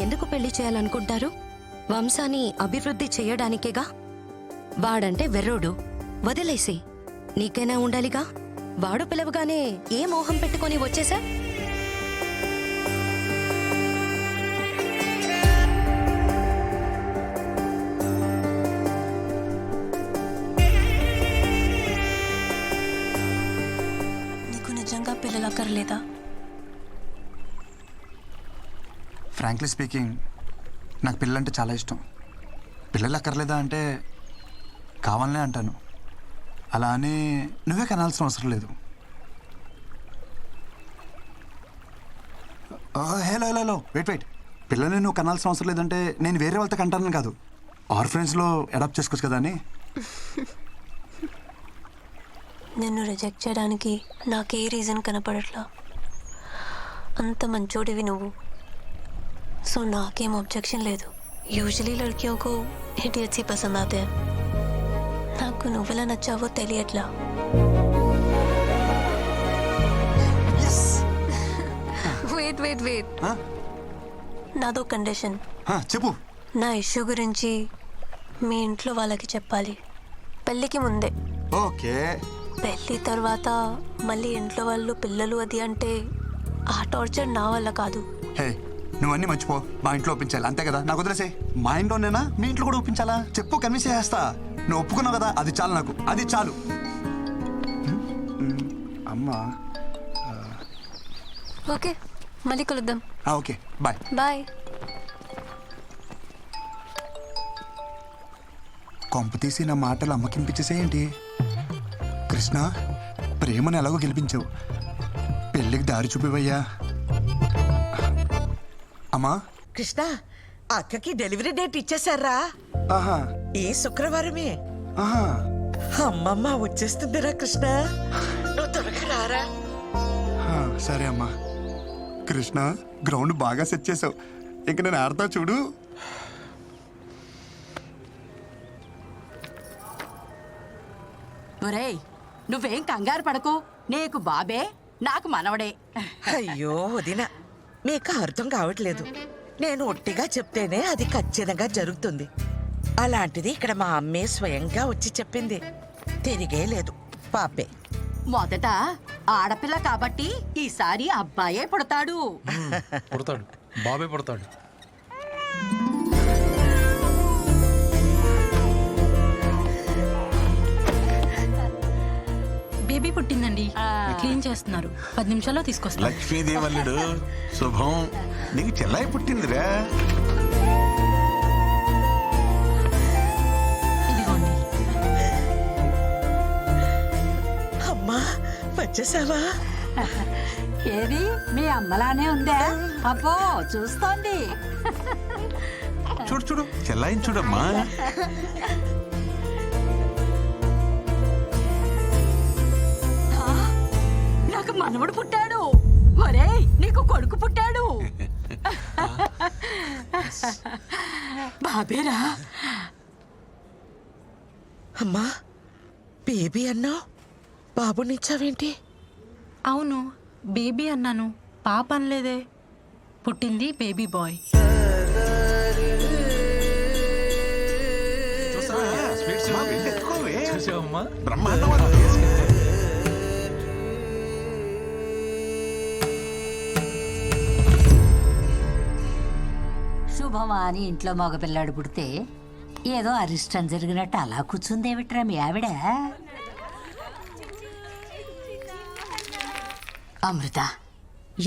ఎందుకు పెళ్లి చేయాలనుకుంటారు? వంశాన్ని అభివృద్ధి చేయడానికేగా. వాడంటే వెర్రోడు, వదిలేసి నీకైనా ఉండాలిగా. వాడు పిలవగానే ఏ మోహం పెట్టుకొని వచ్చేసా? నీకు నిజంగా పిల్లలక్కర్లేదా? ఫ్రాంక్లీ స్పీకింగ్, నాకు పిల్లలంటే చాలా ఇష్టం. పిల్లలు అక్కర్లేదా అంటే కావాలనే అంటాను. అలా అని నువ్వే కనాల్సిన అవసరం లేదు. Hello hello hello wait. పిల్లల్ని నువ్వు కనాల్సిన అవసరం లేదంటే నేను వేరే వాళ్ళతో కంటాను కాదు, ఆర్ఫరెన్స్లో అడాప్ట్ చేసుకోవచ్చు కదా అని. నిన్ను రిజెక్ట్ చేయడానికి నాకే రీజన్ కనపడట్లా. అంత మంచోడివి నువ్వు, సో నాకేం ऑब्जेक्शन లేదు. యూజువల్లీ లड़कियों को इडियट्स ही पसंद आते हैं. నాకు నువ్వెలా నచ్చావో తెలియట్లా. వెయిట్ వెయిట్ వెయిట్, నాదో కండిషన్. చెప్పు. నా ఇష్యూ గురించి మీ ఇంట్లో వాళ్ళకి చెప్పాలి, పెళ్ళికి ముందే. ఓకే. పెళ్ళి తర్వాత మళ్ళీ ఇంట్లో వాళ్ళు పిల్లలు అది అంటే ఆ టార్చర్ నా వల్ల కాదు. హే, నువ్వన్నీ మర్చిపో. మా ఇంట్లో ఒప్పించాలి అంతే కదా, నాకు వదిలేసే. మా ఇంట్లోనేనా మీ ఇంట్లో కూడా ఒప్పించాలా? చెప్పు, కన్విన్స్ చేస్తా. నువ్వు ఒప్పుకున్నావు కదా, అది చాలు నాకు, అది చాలు. అమ్మా ఓకే, మళ్ళీ కలుద్దాం. Okay, bye. బాయ్. కొంప తీసి నా మాటలు అమ్మకింపించేసేయండి. కృష్ణ, ప్రేమను ఎలాగో గెలిపించావు, పెళ్ళికి దారి చూపివయ్యా. అమ్మా. కృష్ణ, అక్కకి డెలివరీ డేట్ ఇచ్చేసారా? ఆహా. ఈ శుక్రవారమే. ఆహా. అమ్మమ్మ వచ్చేస్తుందిరా కృష్ణ, నువ్వు త్వరగా రారా. సరే అమ్మా. కృష్ణ, గ్రౌండ్ బాగా సెట్ చేసావు, ఇంక నేను ఆడతా చూడు. ఒరేయ్, నువ్వేం కంగారు పడకు. నీకు బాబే, నాకు మనవడే. అయ్యో వదిన, మీకు అర్థం కావట్లేదు. నేను ఒట్టిగా చెప్తేనే అది ఖచ్చితంగా జరుగుతుంది. అలాంటిది ఇక్కడ మా అమ్మే స్వయంగా వచ్చి చెప్పింది. తిరిగే లేదు, పాపే. మొదట ఆడపిల్ల కాబట్టి ఈసారి అబ్బాయే పుడతాడు. పుడతాడు, బాబే పుడతాడు. బేబీ పుట్టిందండి, క్లీన్ చేస్తున్నారు. 10 నిమిషాల్లో తీసుకొస్తా. లక్ష్మీదేవల్లుడు శుభం, నీకు చెల్లాయి పుట్టిందిరా. ఇదిగోండి. అమ్మా, వచ్చేసావా? ఏది మీ అమ్మలానే ఉందా? అబ్బో, చూస్తోంది. చూడు చూడు, చెల్లాయిని చూడమ్మా. నాకు మనవడు పుట్టాడు. ఒరేయ్, నీకు కొడుకు పుట్టాడు. బాబేరా. అమ్మా, బేబీ అన్నావు, బాబునిచ్చావేంటి? అవును, బేబీ అన్నాను, పాప అనలేదే. పుట్టింది బేబీ బాయ్. చూసావమ్మా? బ్రహ్మాండం. శుభమా అని ఇంట్లో మగపిల్లాడు పుడితే ఏదో అరిష్టం జరిగినట్టు అలా కూర్చుందేమిట్రా మీ ఆవిడ? అమృత,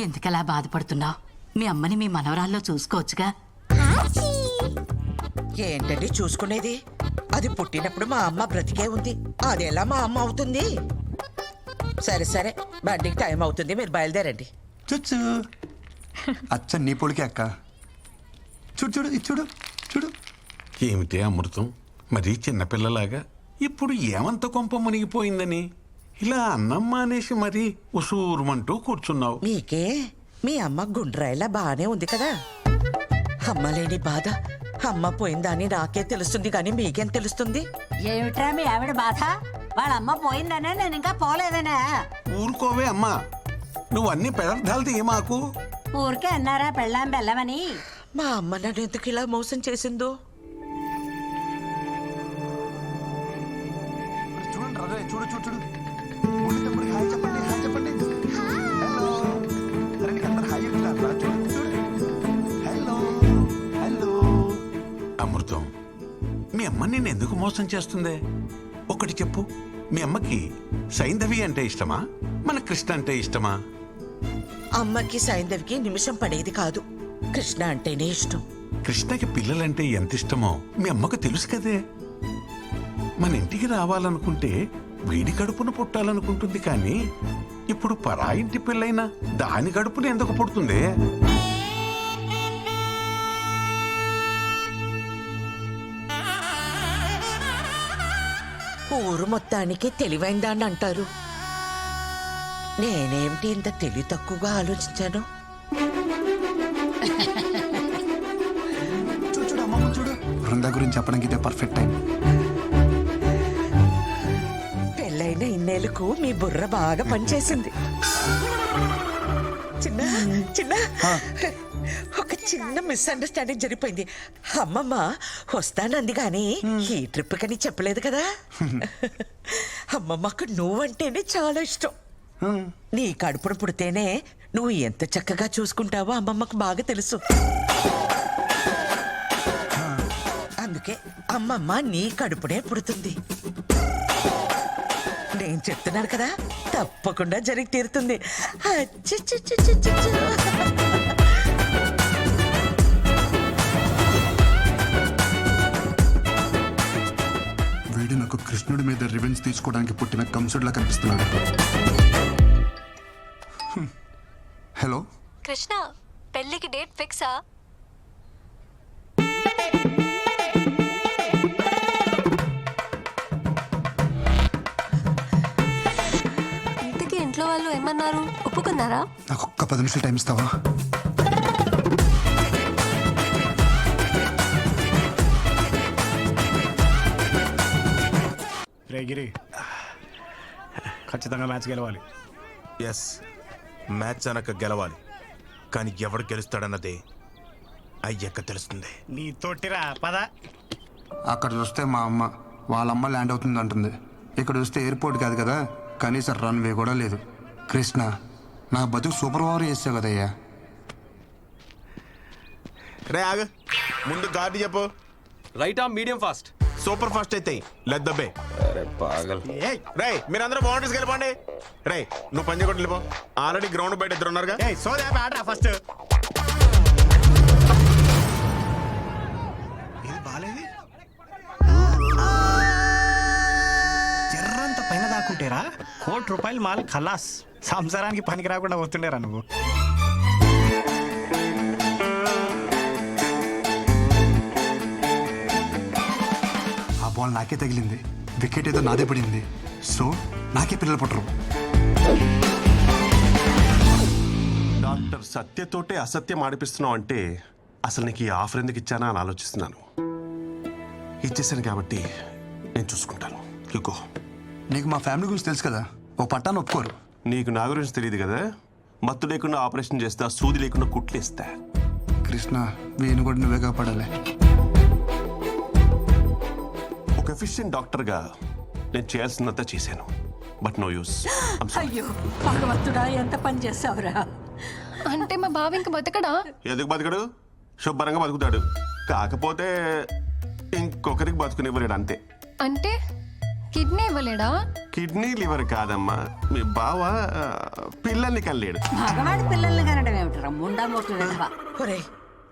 ఎందుకలా బాధపడుతున్నావు? మీ అమ్మని మీ మనవరాల్లో చూసుకోవచ్చుగా. ఏంటండి చూసుకునేది? అది పుట్టినప్పుడు మా అమ్మ బ్రతికే ఉంది, అది ఎలా మా అమ్మ అవుతుంది? సరే సరే, బండికి టైం అవుతుంది, మీరు బయలుదేరండి. చుచ్చు, అచ్చ నీ పొడికే అక్క. చూడు చూడు, ఇది చూడు చూడు. ఏమిటే అమృతం, మరీ చిన్నపిల్లలాగా ఇప్పుడు ఏమంత కొంప మునిగిపోయిందని ఇలా అన్నమ్మ అనేసి మరీ ఉసూరుమంటూ కూర్చున్నావు. మీకే మీ అమ్మ గుండ్రాయిలా బానే ఉంది కదా. అమ్మ లేని బాధ అమ్మ పోయిందని నాకే తెలుస్తుంది, కానీ మీకేం తెలుస్తుంది? ఏమిట్రా మీ ఆవిడ బాధ? వాళ్ళమ్మ పోయిందనే, నేను ఇంకా పోలేదనే. ఊరుకోవే అమ్మా, నువ్వు అన్ని పదార్థాలు తీయమాకు. ఊరికే అన్నారా పెళ్ళాం బెల్లమని? మా అమ్మ నన్ను ఎందుకు ఇలా మోసం చేసిందో. చూడండి రే, చూడు చూడు చూడు. బుల్లి తమ్ముడికి హాయ్ చెప్పండి, హాయ్ చెప్పండి. హలో. అరే నీకు అందరు హాయ్ చెప్తారా? చూడు చూడు. Hello hello. అమృతం, మీ అమ్మ నిన్ను ఎందుకు మోసం చేస్తుందే? ఒకటి చెప్పు, మీ అమ్మకి సైంధవి అంటే ఇష్టమా, మన కృష్ణ అంటే ఇష్టమా? అమ్మకి సైంధవికి నిమిషం పడేది కాదు. కృష్ణ అంటేనే ఇష్టం. కృష్ణకి పిల్లలంటే ఎంత ఇష్టమో మీ అమ్మకు తెలుసు కదే. మన ఇంటికి రావాలనుకుంటే వీడి కడుపున పుట్టాలనుకుంటుంది, కానీ ఇప్పుడు పరాయింటి పిల్లైనా దాని కడుపున ఎందుకు పుడుతుంది? ఊరు మొత్తానికి తెలివైందాన్ని అంటారు. నేనేమిటి ఇంత తెలివి తక్కువగా ఆలోచించాను? చూడు చూడు అమ్మమ్మ చూడు. బృందా గురించి చెప్పడానికి ఇదే పర్ఫెక్ట్ టైం. పెళ్ళైన ఇన్నేళ్లకు మీ బుర్ర బాగా పనిచేసింది. చిన్న చిన్న ఒక చిన్న మిస్అండర్స్టాండింగ్ జరిగిపోయింది. అమ్మమ్మ వస్తానంది కానీ ఈ ట్రిప్ కని చెప్పలేదు కదా. అమ్మమ్మకు నువ్వంటేనే చాలా ఇష్టం. నీ కడుపున పుడితేనే నువ్వు ఎంత చక్కగా చూసుకుంటావో అమ్మమ్మకు బాగా తెలుసు. అందుకే అమ్మమ్మ నీ కడుపునే పుడుతుంది. నేను చెప్తున్నాను కదా, తప్పకుండా జరిగి తీరుతుంది. అచ్చచ్చచ్చచ్చచ్చ. వీడు నాకు కృష్ణుడి మీద రివెంజ్ తీసుకోవడానికి పుట్టిన కంసుడిలా కనిపిస్తున్నాడు. హలో కృష్ణ, పెళ్ళికి డేట్ ఫిక్సా? ఇంతకీ ఇంట్లో వాళ్ళు ఏమన్నారు? ఒప్పుకున్నారా? నాకు ఒక్క 10 నిమిషాలు టైం ఇస్తావా? రే గిరి, ఖచ్చితంగా మ్యాచ్ గెలవాలి. ఎస్, మ్యాచ్ అనక గెలవాలి. కానీ ఎవడు గెలుస్తాడన్నదే అయ్యక్క తెలుస్తుంది. నీ తోటిరా పద. అక్కడ చూస్తే మా అమ్మ వాళ్ళమ్మ ల్యాండ్ అవుతుంది అంటుంది. ఇక్కడ చూస్తే ఎయిర్పోర్ట్ కాదు కదా, కనీసం రన్వే కూడా లేదు. కృష్ణ, నా బతుకు సూపర్ ఓవర్ చేసావు కదయ్యా. రే ఆగు, ముందు గాడి చెప్పు. రైటా మీడియం ఫాస్ట్? సూపర్ ఫాస్ట్ అయితే లెద్దబ్బే. రే మీరందరూ బౌండరీస్కి వెళ్ళిపోండి. రే నువ్వు పంజగుట్టు వెళ్ళిపో. ఆల్రెడీ గ్రౌండ్ బయట ఇద్దరు ఉన్నారుగా. సోదే ఆడరా ఫస్ట్. ఇది బాలేదు. జర్రంత పైన దాక్కుంటేరా ₹1,00,00,000 మాల్ ఖలాస్. సంసారానికి పనికి రాకుండా పోతుండేరా నువ్వు. ఆ బాల్ నాకే తగిలింది, వికెట్ ఏదో నాదే పడింది. సో నాకే పిల్లలు పుట్టరు. డాక్టర్ సత్యతోటే అసత్యం ఆడిపిస్తున్నావు అంటే అసలు నీకు ఈ ఆఫర్ ఎందుకు ఇచ్చానా అని ఆలోచిస్తున్నాను. ఇచ్చేసాను కాబట్టి నేను చూసుకుంటాను. యుగో, నీకు మా ఫ్యామిలీ గురించి తెలుసు కదా, ఓ పట్టాన్ని ఒప్పుకోరు. నీకు నా గురించి తెలియదు కదా. మత్తు లేకుండా ఆపరేషన్ చేస్తా, సూది లేకుండా కుట్లేస్తా. కృష్ణ, వీని కూడా నువ్వే కాపాడాలి. ఒక ఎఫిషియెంట్ డాక్టర్గా నేను చేయాల్సినంత చేశాను. But no use. అయ్యో భగవంతుడా, ఎంత పని చేస్తావురా. అంటే మా బావ ఇంక బతకడా? ఎందుకు బతకడు? శుభ్రంగా బతుకుతాడు. కాకపోతే ఇంకొకరికి బతుకునివ్వలేడు అంతే. అంటే కిడ్నీ ఇవ్వలేడా? కిడ్నీ లివర్ కాదమ్మా, మీ బావ పిల్లల్ని కనలేడు. మగవాడి పిల్లల్ని కనడం ఏమిటరా ముండా మోటు విధవా. ఒరే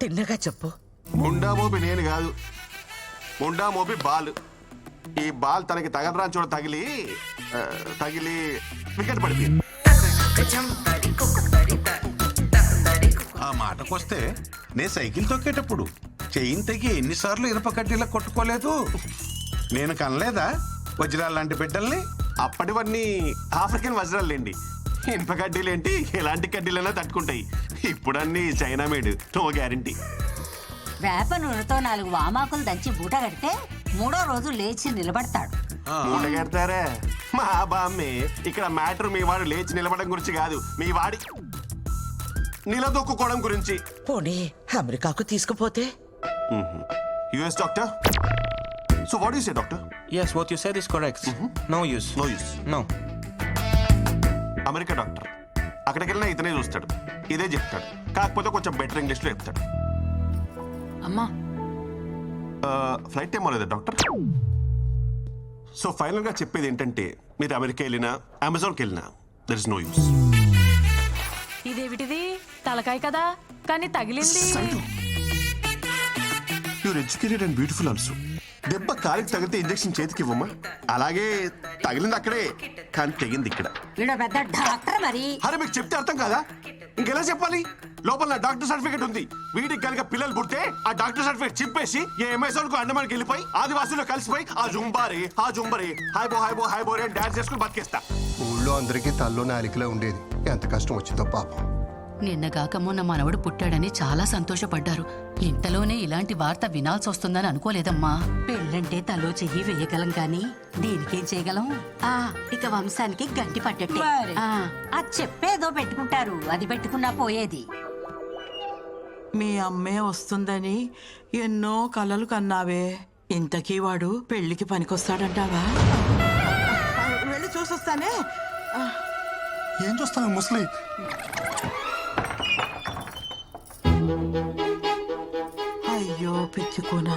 తిన్నగా చెప్పు. ముండా మోపి నేను కాదు, ముండా మోపి బాల్. ఈ బాల్ తనకి తగలరాని చోట తగిలి వికెట్ పడిపోయింది. ఆ మాటకొస్తే నేను సైకిల్ తొక్కేటప్పుడు చెయ్యిని తెగి ఎన్నిసార్లు ఇనప కడ్డీలా కొట్టుకోలేదు. నేను కనలేదా వజ్రాలు లాంటి బిడ్డల్ని? అప్పటివన్నీ ఆఫ్రికన్ వజ్రాలేండి. ఇనుప కడ్డీలేంటి, ఎలాంటి కడ్డీలైనా తట్టుకుంటాయి. ఇప్పుడన్నీ చైనా మేడ్, నో గ్యారంటీ. వేప నూనెతో 4 వామాకులు దంచి బూట కడితే 3వ రోజు లేచి నిలబడతాడు. మూట కడతారా? మా బామ్మే. ఇక్కడ మ్యాటర్ మీ వాడు లేచి నిలబడడం గురించి కాదు, మీ వాడి నిలదొక్కుకోవడం గురించి. పోనీ అమెరికాకు తీసుకుపోతే US doctor. So what you say doctor? Yes, what you said is correct. No use. No use. No. America doctor అక్కడికి వెళ్ళినా ఇతనే చూస్తాడు, ఇదే చెప్తాడు, కాకపోతే కొంచెం బెటర్ ఇంగ్లీష్లో చెప్తాడు. అమ్మా ఫ్లైట్ టైం అవ్వలేదా డాక్టర్? సో ఫైనల్గా చెప్పేది ఏంటంటే మీరు అమెరికా వెళ్ళినా అమెజాన్కి వెళ్ళినా దర్ ఇస్ నో యూస్. ఇదేమిటిది తలకాయ కదా కానీ తగిలింది. You're educated and beautiful also. దెబ్బ కాలికి తగిలితే ఇంజెక్షన్ చేతికి ఇవ్వమ్మా, అలాగే తగిలింది అక్కడే కానీ తెగింది ఇక్కడ. వీడు పెద్ద డాక్టర్ మరి. అరే మీకు చెప్తే అర్థం కాదా? ఇంకెలా చెప్పాలి? లోపల నా డాక్టర్ సర్టిఫికేట్ ఉంది. వీడికి కనుక పిల్లలు పుడితే ఆ డాక్టర్ సర్టిఫికేట్ చింపేసి ఏ అమెజాన్ కు అండమానికి వెళ్ళిపోయి ఆదివాసుల్లో కలిసిపోయి ఆ జుంబారే హాయ్ బో అని డాన్స్ చేసుకుని బతికేస్తా. ఊళ్ళో అందరికీ తల్లోనే అలికిలా ఉండేది. ఎంత కష్టం వచ్చిందో పాపం. నిన్నగాక మొన్న మనవడు పుట్టాడని చాలా సంతోషపడ్డారు. ఇంతలోనే ఇలాంటి వార్త వినాల్సి వస్తుందని అనుకోలేదమ్మా. పెళ్ళంటే తలో చెయ్యి వేయగలం కానీ దీనికేం చేయగలం? ఇక వంశానికి గంటి పట్టట్టే. అది చెప్పేదో పెట్టుకుంటారు, అది పెట్టుకున్నా పోయేది. మీ అమ్మే వస్తుందని ఎన్నో కలలు కన్నావే. ఇంతకీ వాడు పెళ్లికి పనికొస్తాడంటావా? వెళ్ళి చూసొస్తానే. ఏం చూస్తాను ముసలి? అయ్యో పిచ్చుకోనా.